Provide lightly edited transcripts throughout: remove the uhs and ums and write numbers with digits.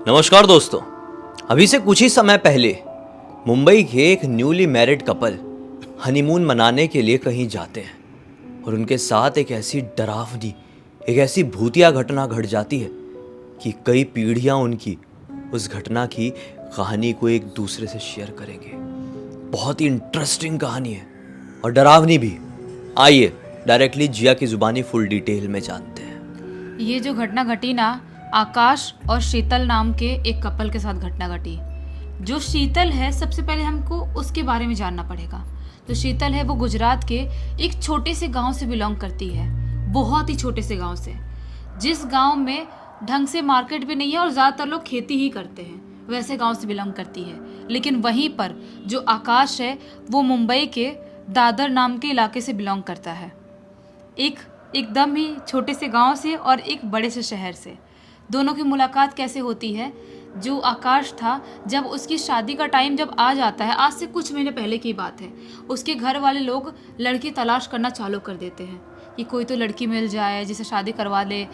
नमस्कार दोस्तों। अभी से कुछ ही समय पहले मुंबई के एक न्यूली मैरिड कपल हनीमून मनाने के लिए कहीं जाते हैं और उनके साथ एक ऐसी डरावनी, एक ऐसी भूतिया घटना घट जाती है कि कई पीढ़ियां उनकी उस घटना की कहानी को एक दूसरे से शेयर करेंगे। बहुत ही इंटरेस्टिंग कहानी है और डरावनी भी। आइए डायरेक्टली जिया की जुबानी फुल डिटेल में जानते हैं। ये जो घटना घटी ना, आकाश और शीतल नाम के एक कपल के साथ घटना घटी। जो शीतल है, सबसे पहले हमको उसके बारे में जानना पड़ेगा। जो शीतल है वो गुजरात के एक छोटे से गांव से बिलोंग करती है, बहुत ही छोटे से गांव से, जिस गांव में ढंग से मार्केट भी नहीं है और ज़्यादातर लोग खेती ही करते हैं, वैसे गांव से बिलोंग करती है। लेकिन वहीं पर जो आकाश है वो मुंबई के दादर नाम के इलाके से बिलोंग करता है, एकदम ही छोटे से गांव से और एक बड़े से शहर से। दोनों की मुलाकात कैसे होती है? जो आकाश था, जब उसकी शादी का टाइम जब आ जाता है, आज से कुछ महीने पहले की बात है, उसके घर वाले लोग लड़की तलाश करना चालू कर देते हैं कि कोई तो लड़की मिल जाए जिसे शादी करवा ले,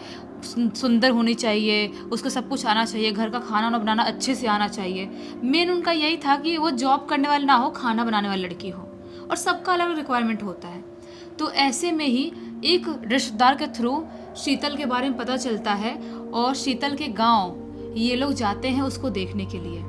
सुंदर होनी चाहिए, उसको सब कुछ आना चाहिए, घर का खाना वाना बनाना अच्छे से आना चाहिए। मेन उनका यही था कि वो जॉब करने वाली ना हो, खाना बनाने वाली लड़की हो, और सबका अलग रिक्वायरमेंट होता है। तो ऐसे में ही एक रिश्तेदार के थ्रू शीतल के बारे में पता चलता है और शीतल के गांव ये लोग जाते हैं उसको देखने के लिए।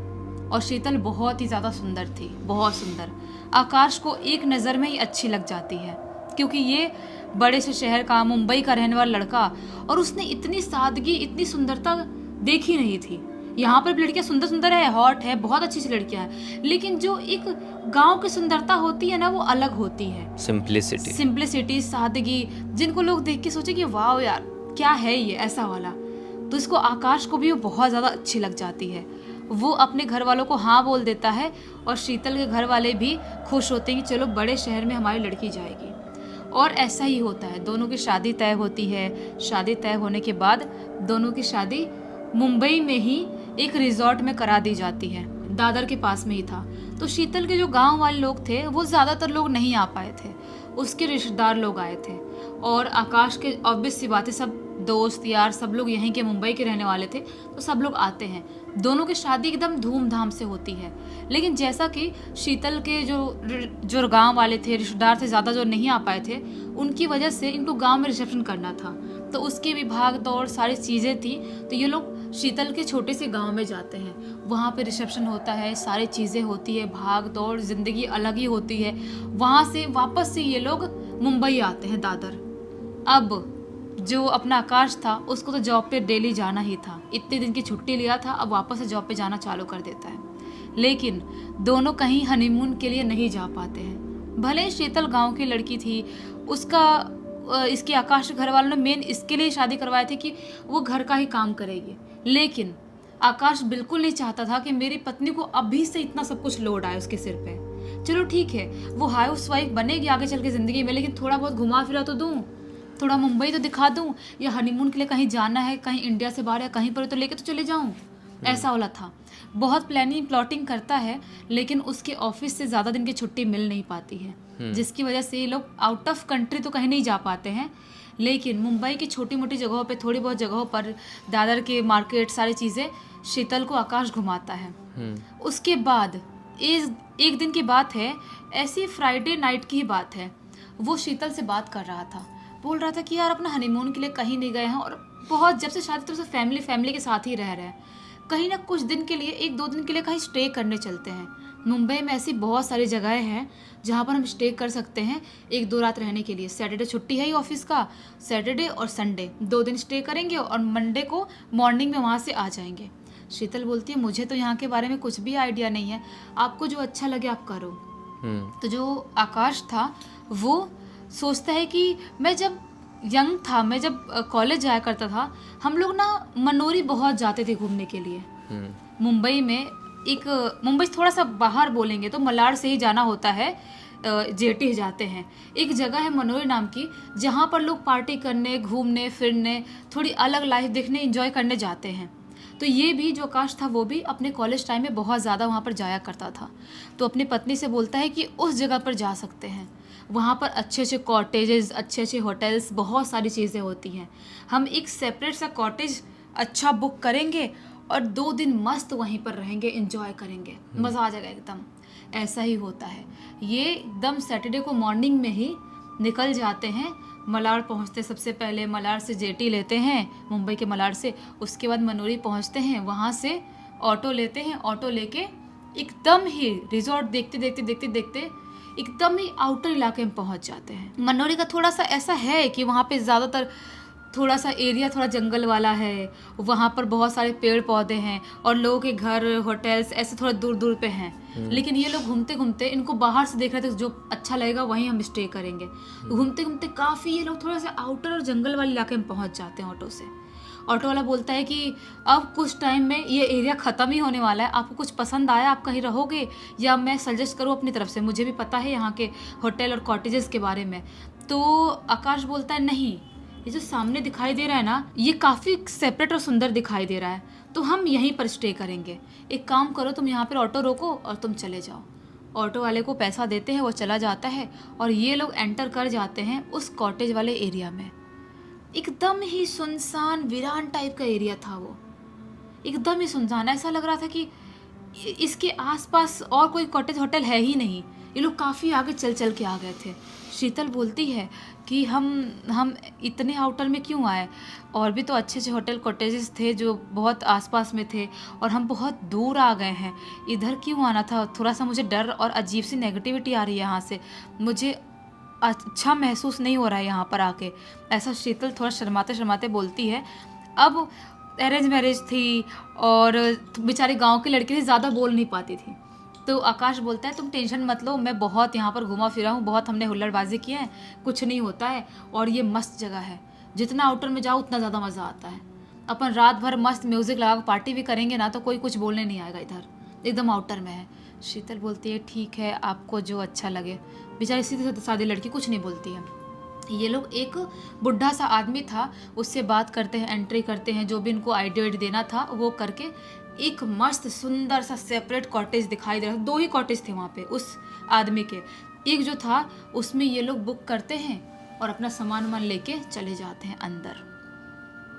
और शीतल बहुत ही ज़्यादा सुंदर थी, बहुत सुंदर। आकाश को एक नज़र में ही अच्छी लग जाती है, क्योंकि ये बड़े से शहर का, मुंबई का रहने वाला लड़का, और उसने इतनी सादगी, इतनी सुंदरता देखी नहीं थी। यहाँ पर भी लड़कियाँ सुंदर सुंदर है, हॉट है, बहुत अच्छी सी लड़कियाँ हैं, लेकिन जो एक गांव की सुंदरता होती है ना, वो अलग होती है। सिंप्लिसिटी, सादगी, जिनको लोग देख के सोचे कि वाह यार क्या है ये, ऐसा वाला। तो इसको, आकाश को भी वो बहुत ज़्यादा अच्छी लग जाती है। वो अपने घर वालों को हाँ बोल देता है और शीतल के घर वाले भी खुश होते हैं कि चलो बड़े शहर में हमारी लड़की जाएगी। और ऐसा ही होता है, दोनों की शादी तय होती है। शादी तय होने के बाद दोनों की शादी मुंबई में ही एक रिजॉर्ट में करा दी जाती है, दादर के पास में ही था। तो शीतल के जो गांव वाले लोग थे वो ज़्यादातर लोग नहीं आ पाए थे, उसके रिश्तेदार लोग आए थे। और आकाश के ऑब्वियस सी बात है, सब दोस्त यार सब लोग यहीं के मुंबई के रहने वाले थे, तो सब लोग आते हैं। दोनों की शादी एकदम धूमधाम से होती है। लेकिन जैसा कि शीतल के जो गांव वाले थे, रिश्तेदार थे, ज़्यादा जो नहीं आ पाए थे, उनकी वजह से इनको गांव में रिसेप्शन करना था, तो उसके भी भाग दौड़ सारी चीज़ें थी। तो ये लोग शीतल के छोटे से गांव में जाते हैं, वहाँ पे रिसेप्शन होता है, सारी चीज़ें होती है, भाग दौड़, ज़िंदगी अलग ही होती है। वहाँ से वापस से ये लोग मुंबई आते हैं, दादर। अब जो अपना आकाश था, उसको तो जॉब पे डेली जाना ही था, इतने दिन की छुट्टी लिया था, अब वापस से जॉब पे जाना चालू कर देता है। लेकिन दोनों कहीं हनीमून के लिए नहीं जा पाते हैं। भले शीतल गांव की लड़की थी, इसके आकाश के घर वालों ने मेन इसके लिए शादी करवाई थी कि वो घर का ही काम करेगी। लेकिन आकाश बिल्कुल नहीं चाहता था कि मेरी पत्नी को अभी से इतना सब कुछ लोड आए उसके सिर पे। चलो ठीक है, वो हाउस वाइफ बनेगी आगे चल के ज़िंदगी में, लेकिन थोड़ा बहुत घुमा फिरा तो दूँ, थोड़ा मुंबई तो दिखा दूँ, या हनीमून के लिए कहीं जाना है, कहीं इंडिया से बाहर या कहीं पर तो लेके तो चले जाऊँ, ऐसा वाला था। बहुत प्लानिंग करता है, लेकिन उसके ऑफिस से ज़्यादा दिन की छुट्टी मिल नहीं पाती है, जिसकी वजह से ये लोग आउट ऑफ कंट्री तो कहीं नहीं जा पाते हैं। लेकिन मुंबई की छोटी मोटी जगहों पे, थोड़ी बहुत जगहों पर, दादर के मार्केट, सारी चीज़ें शीतल को आकाश घुमाता है। उसके बाद एक दिन की बात है, ऐसी फ्राइडे नाइट की ही बात है, वो शीतल से बात कर रहा था, बोल रहा था कि यार अपना हनीमून के लिए कहीं नहीं गए हैं, और बहुत जब से शादी तब से फैमिली के साथ ही रह रहे हैं, कहीं ना कुछ दिन के लिए, 1-2 दिन के लिए कहीं स्टे करने चलते हैं। मुंबई में ऐसी बहुत सारी जगहें हैं जहाँ पर हम स्टे कर सकते हैं 1-2 रात रहने के लिए। सैटरडे छुट्टी है ही ऑफिस का, सैटरडे और संडे 2 दिन स्टे करेंगे और मंडे को मॉर्निंग में वहाँ से आ जाएंगे। शीतल बोलती है मुझे तो यहाँ के बारे में कुछ भी आइडिया नहीं है, आपको जो अच्छा लगे आप करो। तो जो आकाश था वो सोचता है कि मैं जब यंग था, मैं जब कॉलेज जाया करता था, हम लोग ना मनोरी बहुत जाते थे घूमने के लिए। मुंबई में मुंबई से थोड़ा सा बाहर बोलेंगे तो मलाड से ही जाना होता है, जेटी जाते हैं। एक जगह है मनोरी नाम की, जहाँ पर लोग पार्टी करने, घूमने फिरने, थोड़ी अलग लाइफ देखने, एंजॉय करने जाते हैं। तो ये भी जो आकाश था वो भी अपने कॉलेज टाइम में बहुत ज़्यादा वहाँ पर जाया करता था। तो अपनी पत्नी से बोलता है कि उस जगह पर जा सकते हैं, वहाँ पर अच्छे अच्छे कॉटेजेस, अच्छे अच्छे होटल्स, बहुत सारी चीज़ें होती हैं। हम एक सेपरेट सा कॉटेज अच्छा बुक करेंगे और 2 दिन मस्त वहीं पर रहेंगे, एंजॉय करेंगे, मज़ा आ जाएगा एकदम। ऐसा ही होता है। ये एकदम सैटरडे को मॉर्निंग में ही निकल जाते हैं। मलाड पहुंचते सबसे पहले मलाड से जेटी लेते हैं, मुंबई के मलाड से। उसके बाद मनोरी पहुंचते हैं, वहाँ से ऑटो लेते हैं। ऑटो लेके एकदम ही रिजॉर्ट देखते देखते देखते देखते एकदम ही आउटर इलाके में पहुंच जाते हैं। मनोरी का थोड़ा सा ऐसा है कि वहाँ पे ज़्यादातर थोड़ा सा एरिया थोड़ा जंगल वाला है, वहाँ पर बहुत सारे पेड़ पौधे हैं और लोगों के घर होटल्स ऐसे थोड़ा दूर दूर पे हैं। लेकिन ये लोग घूमते घूमते, इनको बाहर से देख रहे थे जो अच्छा लगेगा वहीं हम स्टे करेंगे। घूमते घूमते काफ़ी ये लोग थोड़ा सा आउटर और जंगल वाले इलाके में पहुँच जाते हैं ऑटो से। ऑटो वाला बोलता है कि अब कुछ टाइम में ये एरिया ख़त्म ही होने वाला है, आपको कुछ पसंद आया, आप कहीं रहोगे या मैं सजेस्ट करूँ अपनी तरफ से, मुझे भी पता है यहाँ के होटल और कॉटेजेस के बारे में। तो आकाश बोलता है नहीं, ये जो सामने दिखाई दे रहा है ना, ये काफ़ी सेपरेट और सुंदर दिखाई दे रहा है, तो हम यहीं पर स्टे करेंगे। एक काम करो, तुम यहाँ पर ऑटो रोको और तुम चले जाओ। ऑटो वाले को पैसा देते हैं, वो चला जाता है और ये लोग एंटर कर जाते हैं उस कॉटेज वाले एरिया में। एकदम ही सुनसान वीरान टाइप का एरिया था वो, एकदम ही सुनसान। ऐसा लग रहा था कि इसके आसपास और कोई कॉटेज होटल है ही नहीं। ये लोग काफ़ी आगे चल चल के आ गए थे। शीतल बोलती है कि हम इतने आउटर में क्यों आए, और भी तो अच्छे अच्छे होटल कॉटेजेस थे जो बहुत आसपास में थे, और हम बहुत दूर आ गए हैं, इधर क्यों आना था। थोड़ा सा मुझे डर और अजीब सी नेगेटिविटी आ रही है यहाँ से, मुझे अच्छा महसूस नहीं हो रहा है यहाँ पर आके। ऐसा शीतल थोड़ा शर्माते शर्माते बोलती है। अब अरेंज मैरिज थी और बेचारे गांव की लड़की थी, ज़्यादा बोल नहीं पाती थी। तो आकाश बोलता है तुम टेंशन मत लो, मैं बहुत यहाँ पर घुमा फिरा हूँ, बहुत हमने हुल्लड़बाजी की है, कुछ नहीं होता है, और ये मस्त जगह है, जितना आउटर में जाओ उतना ज़्यादा मज़ा आता है। अपन रात भर मस्त म्यूज़िक लगा कर पार्टी भी करेंगे ना, तो कोई कुछ बोलने नहीं आएगा, इधर एकदम आउटर में है। शीतल बोलती है ठीक है, आपको जो अच्छा लगे। बेचारी सीधी सादी लड़की कुछ नहीं बोलती है। ये लोग, एक बुढ़ा सा आदमी था, उससे बात करते हैं, एंट्री करते हैं, जो भी इनको आइडिया देना था वो करके एक मस्त सुंदर सा सेपरेट कॉटेज दिखाई दे रहा था। 2 ही कॉटेज थे वहाँ पे उस आदमी के। एक जो था उसमें ये लोग बुक करते हैं और अपना सामान वामान लेके चले जाते हैं अंदर।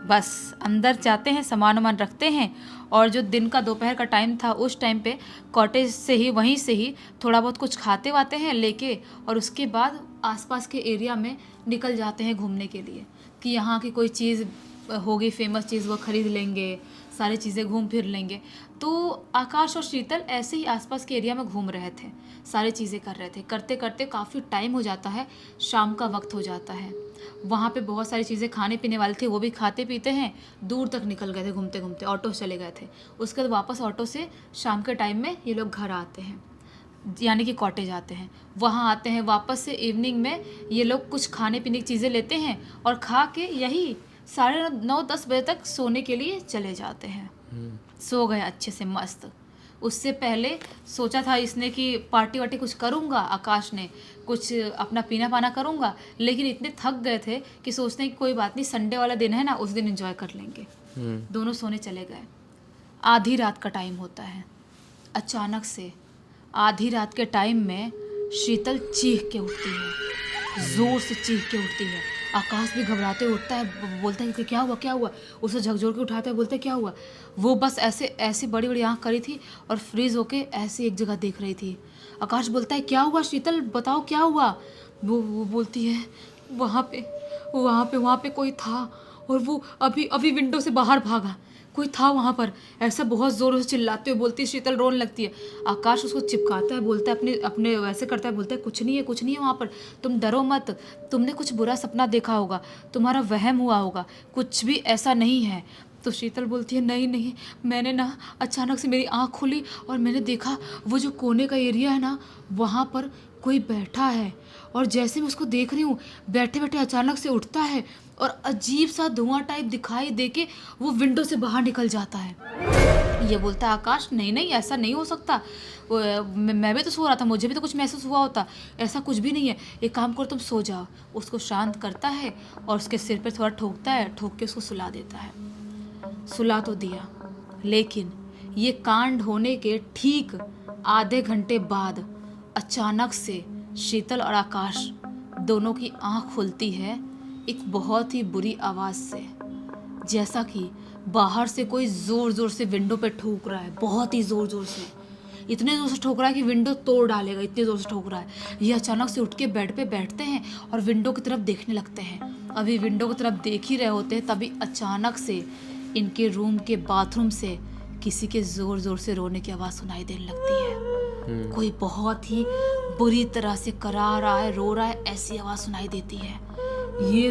बस अंदर जाते हैं, सामान वामान रखते हैं, और जो दिन का दोपहर का टाइम था उस टाइम पे कॉटेज से ही, वहीं से ही थोड़ा बहुत कुछ खाते वाते हैं लेके, और उसके बाद आसपास के एरिया में निकल जाते हैं घूमने के लिए कि यहाँ की कोई चीज़ होगी फेमस चीज़, वो ख़रीद लेंगे, सारी चीज़ें घूम फिर लेंगे। तो आकाश और शीतल ऐसे ही आसपास के एरिया में घूम रहे थे, सारी चीज़ें कर रहे थे। करते करते काफ़ी टाइम हो जाता है, शाम का वक्त हो जाता है। वहाँ पे बहुत सारी चीज़ें खाने पीने वाली थी, वो भी खाते पीते हैं, दूर तक निकल गए थे घूमते घूमते, ऑटो से चले गए थे। उसके बाद वापस ऑटो से शाम के टाइम में ये लोग घर आते हैं, यानी कि कॉटेज आते हैं। वहाँ आते हैं वापस से, इवनिंग में ये लोग कुछ खाने पीने की चीज़ें लेते हैं और खा के यही 9:30-10 बजे तक सोने के लिए चले जाते हैं। सो गए अच्छे से मस्त। उससे पहले सोचा था इसने कि पार्टी वार्टी कुछ करूँगा, आकाश ने कुछ अपना पीना पाना करूँगा, लेकिन इतने थक गए थे कि सोचते हैं कि कोई बात नहीं, संडे वाला दिन है ना, उस दिन एंजॉय कर लेंगे। दोनों सोने चले गए। आधी रात का टाइम होता है। अचानक से आधी रात के टाइम में शीतल चीख के उठती है, ज़ोर से चीख के उठती है। आकाश भी घबराते उठता है, बोलता है कि क्या हुआ क्या हुआ। उसे झकझोर के उठाता है, बोलता है क्या हुआ। वो बस ऐसे ऐसी बड़ी बड़ी आँख करी थी और फ्रीज होके ऐसी एक जगह देख रही थी। आकाश बोलता है क्या हुआ शीतल, बताओ क्या हुआ। वो बोलती है वहाँ पे कोई था, और वो अभी विंडो से बाहर भागा, कोई था वहाँ पर। ऐसा बहुत ज़ोर से चिल्लाते हुए बोलती है शीतल, रोने लगती है। आकाश उसको चिपकाता है, बोलता है अपने अपने वैसे करता है, बोलता है कुछ नहीं है वहाँ पर, तुम डरो मत, तुमने कुछ बुरा सपना देखा होगा, तुम्हारा वहम हुआ होगा, कुछ भी ऐसा नहीं है। तो शीतल बोलती है नहीं, मैंने ना अचानक से मेरी आँख खुली और मैंने देखा वो जो कोने का एरिया है ना, वहाँ पर कोई बैठा है, और जैसे मैं उसको देख रही हूँ बैठे बैठे अचानक से उठता है और अजीब सा धुआं टाइप दिखाई देके वो विंडो से बाहर निकल जाता है। ये बोलता है आकाश नहीं ऐसा नहीं हो सकता, मैं भी तो सो रहा था, मुझे भी तो कुछ महसूस हुआ होता, ऐसा कुछ भी नहीं है, एक काम करो तुम सो जाओ। उसको शांत करता है और उसके सिर पे थोड़ा ठोकता है, ठोक के उसको सुला देता है। सुला तो दिया, लेकिन ये कांड होने के ठीक आधे घंटे बाद अचानक से शीतल और आकाश दोनों की आँख खुलती है एक बहुत ही बुरी आवाज़ से। जैसा कि बाहर से कोई जोर जोर से विंडो पे ठोक रहा है, बहुत ही जोर जोर से, इतने जोर से ठोक रहा है कि विंडो तोड़ डालेगा, इतने जोर से ठोक रहा है। ये अचानक से उठ के बेड पे बैठते हैं और विंडो की तरफ देखने लगते हैं। अभी विंडो की तरफ देख ही रहे होते हैं, तभी अचानक से इनके रूम के बाथरूम से किसी के जोर जोर से रोने की आवाज़ सुनाई देने लगती है। कोई बहुत ही बुरी तरह से करा रहा है, रो रहा है, ऐसी आवाज़ सुनाई देती है। ये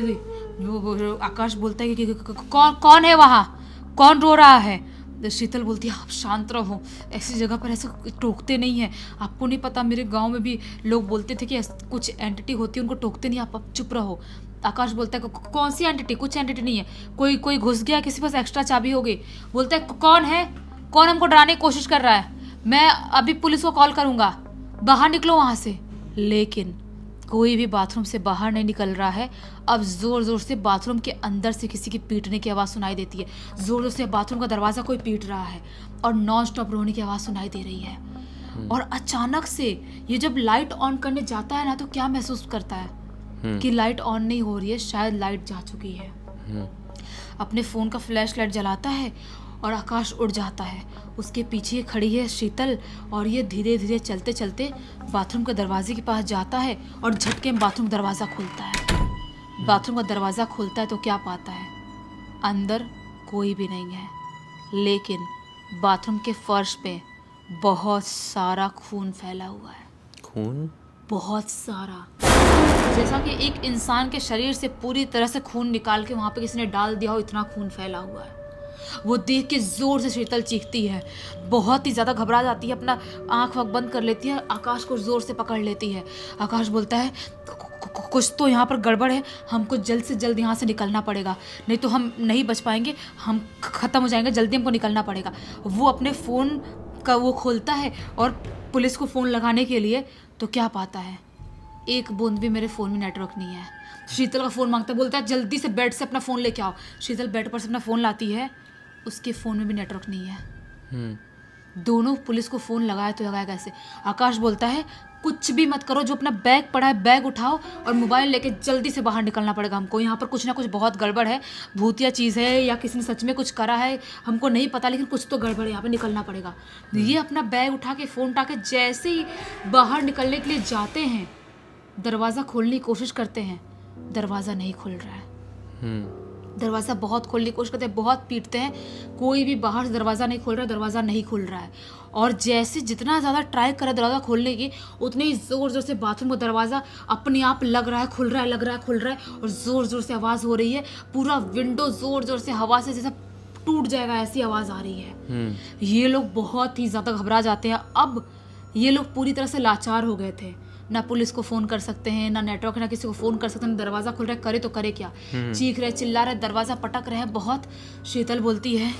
वो आकाश बोलता है कि कौन है वहाँ, कौन रो रहा है। शीतल बोलती है आप शांत रहो, ऐसी जगह पर ऐसे टोकते नहीं हैं, आपको नहीं पता, मेरे गांव में भी लोग बोलते थे कि कुछ एंटिटी होती है उनको टोकते नहीं, आप चुप रहो। आकाश बोलता है कौन सी एंटिटी, कुछ एंटिटी नहीं है, कोई घुस गया, किसी पास एक्स्ट्रा चाबी हो गई। बोलता है कौन है, कौन हमको डराने की कोशिश कर रहा है, मैं अभी पुलिस को कॉल करूँगा, बाहर निकलो वहाँ से। लेकिन कोई भी बाथरूम से बाहर नहीं निकल रहा है। अब जोर जोर से बाथरूम के अंदर से किसी की पीटने की आवाज़ सुनाई देती है। जोर जोर से बाथरूम का दरवाज़ा कोई पीट रहा है और नॉन स्टॉप रोने की आवाज़ सुनाई दे रही है। और अचानक से ये जब लाइट ऑन करने जाता है ना, तो क्या महसूस करता है कि लाइट ऑन नहीं हो रही है, शायद लाइट जा चुकी है। अपने फ़ोन का फ्लैश लाइट जलाता है और आकाश उड़ जाता है। उसके पीछे खड़ी है शीतल और ये धीरे धीरे चलते चलते बाथरूम के दरवाजे के पास जाता है और झटके में बाथरूम का दरवाज़ा खुलता है। बाथरूम का दरवाज़ा खुलता है तो क्या पाता है, अंदर कोई भी नहीं है, लेकिन बाथरूम के फर्श पे बहुत सारा खून फैला हुआ है। खून? बहुत सारा, जैसा कि एक इंसान के शरीर से पूरी तरह से खून निकाल के वहाँ पे किसी ने डाल दिया हो, इतना खून फैला हुआ है। वो देख के जोर से शीतल चीखती है, बहुत ही ज़्यादा घबरा जाती है, अपना आँख वाँख बंद कर लेती है, आकाश को जोर से पकड़ लेती है। आकाश बोलता है कुछ तो यहाँ पर गड़बड़ है, हमको जल्द से जल्द यहाँ से निकलना पड़ेगा, नहीं तो हम नहीं बच पाएंगे, हम ख़त्म हो जाएंगे, जल्दी हमको निकलना पड़ेगा। वो अपने फ़ोन का वो खोलता है और पुलिस को फ़ोन लगाने के लिए, तो क्या पाता है, एक बूंद भी मेरे फ़ोन में नेटवर्क नहीं है। शीतल का फ़ोन मांगता है, बोलता है जल्दी से बेड से अपना फ़ोन लेके आओ। शीतल बेड पर से अपना फ़ोन लाती है, उसके फ़ोन में भी नेटवर्क नहीं है। दोनों पुलिस को फ़ोन लगाए तो लगाया कैसे। आकाश बोलता है कुछ भी मत करो, जो अपना बैग पड़ा है बैग उठाओ और मोबाइल लेके जल्दी से बाहर निकलना पड़ेगा हमको, यहाँ पर कुछ ना कुछ बहुत गड़बड़ है, भूतिया चीज़ है या किसी ने सच में कुछ करा है, हमको नहीं पता, लेकिन कुछ तो गड़बड़ है, यहाँ पर निकलना पड़ेगा। ये अपना बैग उठा के फ़ोन उठा के जैसे ही बाहर निकलने के लिए जाते हैं, दरवाज़ा खोलने की कोशिश करते हैं, दरवाज़ा नहीं खुल रहा है। दरवाज़ा बहुत खोलने की कोशिश करते हैं, बहुत पीटते हैं, कोई भी बाहर से दरवाज़ा नहीं खोल रहा है, दरवाज़ा नहीं खुल रहा है। और जैसे जितना ज़्यादा ट्राई करा दरवाज़ा खोलने की, उतने ही ज़ोर ज़ोर से बाथरूम का दरवाज़ा अपने आप लग रहा है, खुल रहा है, लग रहा है, खुल रहा है, और ज़ोर ज़ोर से आवाज़ हो रही है। पूरा विंडो ज़ोर ज़ोर से हवा से जैसा टूट जाएगा ऐसी आवाज़ आ रही है। ये लोग बहुत ही ज़्यादा घबरा जाते हैं। अब ये लोग पूरी तरह से लाचार हो गए थे, ना पुलिस को फ़ोन कर सकते हैं, ना नेटवर्क, ना किसी को फ़ोन कर सकते हैं, दरवाज़ा खुल रहा है, करे तो करे क्या। चीख रहे, चिल्ला रहे, दरवाज़ा पटक रहे हैं बहुत। शीतल बोलती है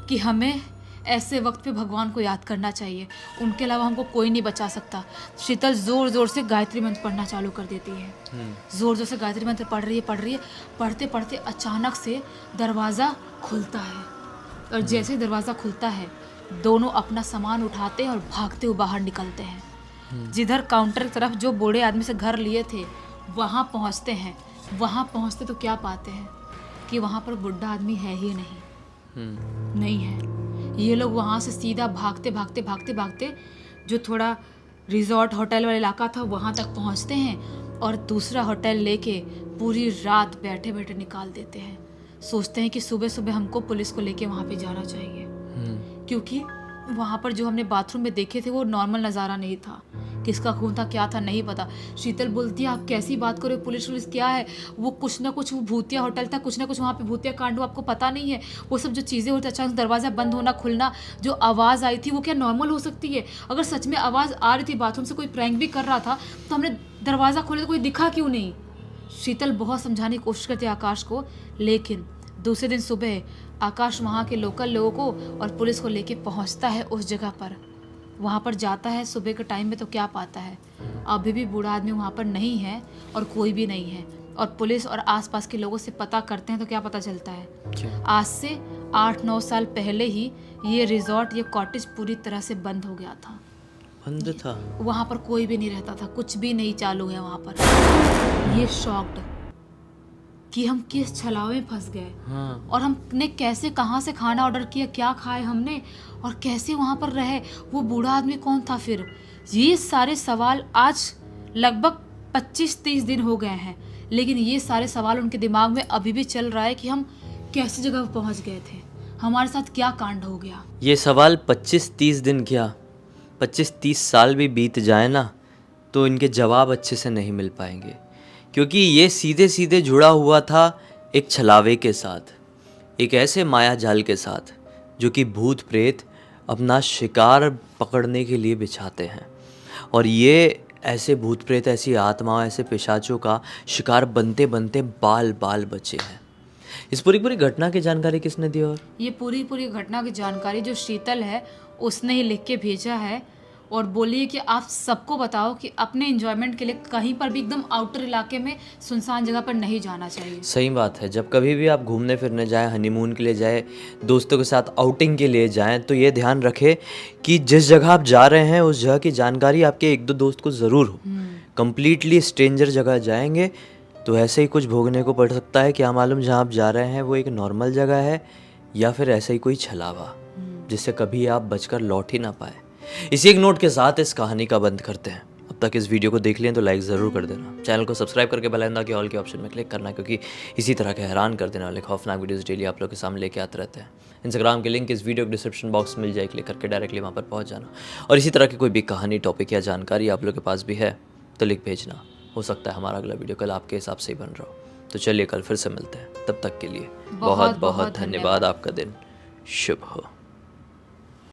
कि हमें ऐसे वक्त पे भगवान को याद करना चाहिए, उनके अलावा हमको कोई नहीं बचा सकता। शीतल ज़ोर ज़ोर से गायत्री मंत्र पढ़ना चालू कर देती है। ज़ोर ज़ोर से गायत्री मंत्र पढ़ रही है, पढ़ते पढ़ते अचानक से दरवाज़ा खुलता है। और जैसे ही दरवाज़ा खुलता है, दोनों अपना सामान उठाते हैं और भागते हुए बाहर निकलते हैं। जिधर काउंटर की तरफ जो बूढ़े आदमी से घर लिए थे, वहाँ पहुँचते हैं। वहाँ पहुँचते तो क्या पाते हैं कि वहाँ पर बुढ़ा आदमी है ही नहीं है। ये लोग वहाँ से सीधा भागते जो थोड़ा रिजॉर्ट होटल वाला इलाका था, वहाँ तक पहुँचते हैं और दूसरा होटल लेके पूरी रात बैठे बैठे निकाल देते हैं। सोचते हैं कि सुबह सुबह हमको पुलिस को लेके वहाँ पे जाना चाहिए, क्योंकि वहाँ पर जो हमने बाथरूम में देखे थे वो नॉर्मल नज़ारा नहीं था, किसका खून था क्या था नहीं पता। शीतल बोलती है आप कैसी बात करो, पुलिस क्या है, वो कुछ ना कुछ, वो भूतिया होटल था, कुछ ना कुछ वहाँ पे भूतिया कांड, आपको पता नहीं है। वो सब जो चीज़ें होती, अचानक दरवाज़ा बंद होना खुलना, जो आवाज़ आई थी वो क्या नॉर्मल हो सकती है? अगर सच में आवाज़ आ रही थी, बाथरूम से कोई प्रैंक भी कर रहा था, तो हमने दरवाज़ा खोले तो कोई दिखा क्यों नहीं? शीतल बहुत समझाने की कोशिश करती है आकाश को, लेकिन दूसरे दिन सुबह आकाश वहाँ के लोकल लोगों को और पुलिस को लेके पहुँचता है उस जगह पर। वहाँ पर जाता है सुबह के टाइम में, तो क्या पाता है, अभी भी बूढ़ा आदमी वहाँ पर नहीं है और कोई भी नहीं है। और पुलिस और आसपास के लोगों से पता करते हैं तो क्या पता चलता है, आज से 8-9 साल पहले ही ये रिजॉर्ट, ये कॉटेज पूरी तरह से बंद हो गया था। बंद था? वहाँ पर कोई भी नहीं रहता था, कुछ भी नहीं चालू है वहाँ पर। ये शॉक्ड कि हम किस छलावे में फंस गए हाँ। और हमने कैसे कहाँ से खाना ऑर्डर किया, क्या खाए हमने और कैसे वहाँ पर रहे, वो बूढ़ा आदमी कौन था फिर। ये सारे सवाल आज लगभग 25-30 दिन हो गए हैं, लेकिन ये सारे सवाल उनके दिमाग में अभी भी चल रहा है कि हम कैसी जगह पर पहुँच गए थे, हमारे साथ क्या कांड हो गया। ये सवाल 25-30 दिन क्या, 25-30 साल भी बीत जाए ना तो इनके जवाब अच्छे से नहीं मिल पाएंगे, क्योंकि ये सीधे सीधे जुड़ा हुआ था एक छलावे के साथ, एक ऐसे माया जाल के साथ जो कि भूत प्रेत अपना शिकार पकड़ने के लिए बिछाते हैं। और ये ऐसे भूत प्रेत, ऐसी आत्माओं, ऐसे पिशाचों का शिकार बनते बनते बाल बाल बचे हैं। इस पूरी पूरी घटना की जानकारी किसने दी? और ये पूरी घटना की जानकारी जो शीतल है उसने ही लिख के भेजा है और बोली है कि आप सबको बताओ कि अपने एंजॉयमेंट के लिए कहीं पर भी एकदम आउटर इलाके में सुनसान जगह पर नहीं जाना चाहिए। सही बात है, जब कभी भी आप घूमने फिरने जाएं, हनीमून के लिए जाएं, दोस्तों के साथ आउटिंग के लिए जाएं, तो ये ध्यान रखें कि जिस जगह आप जा रहे हैं उस जगह की जानकारी आपके 1-2 दोस्त को ज़रूर हो। कंप्लीटली स्ट्रेंजर जगह जाएंगे तो ऐसे ही कुछ भोगने को पड़ सकता है। क्या मालूम जहाँ आप जा रहे हैं वो एक नॉर्मल जगह है या फिर ऐसा ही कोई छलावा जिससे कभी आप बचकर लौट ही ना पाए। इसी एक नोट के साथ इस कहानी का बंद करते हैं। अब तक इस वीडियो को देख लें तो लाइक ज़रूर कर देना, चैनल को सब्सक्राइब करके बेल आइकन के ऑल के ऑप्शन में क्लिक करना, क्योंकि इसी तरह के हैरान कर देने वाले खौफनाक वीडियोस डेली आप लोग के सामने लेके आते रहते हैं। इंस्टाग्राम के लिंक इस वीडियो के डिस्क्रिप्शन बॉक्स में मिल जाए, क्लिक करके डायरेक्टली वहाँ पर पहुँच जाना। और इसी तरह की कोई भी कहानी, टॉपिक या जानकारी आप लोग के पास भी है तो लिख भेजना, हो सकता है हमारा अगला वीडियो कल आपके हिसाब से ही बन रहा हो। तो चलिए कल फिर से मिलते हैं, तब तक के लिए बहुत बहुत धन्यवाद। आपका दिन शुभ हो।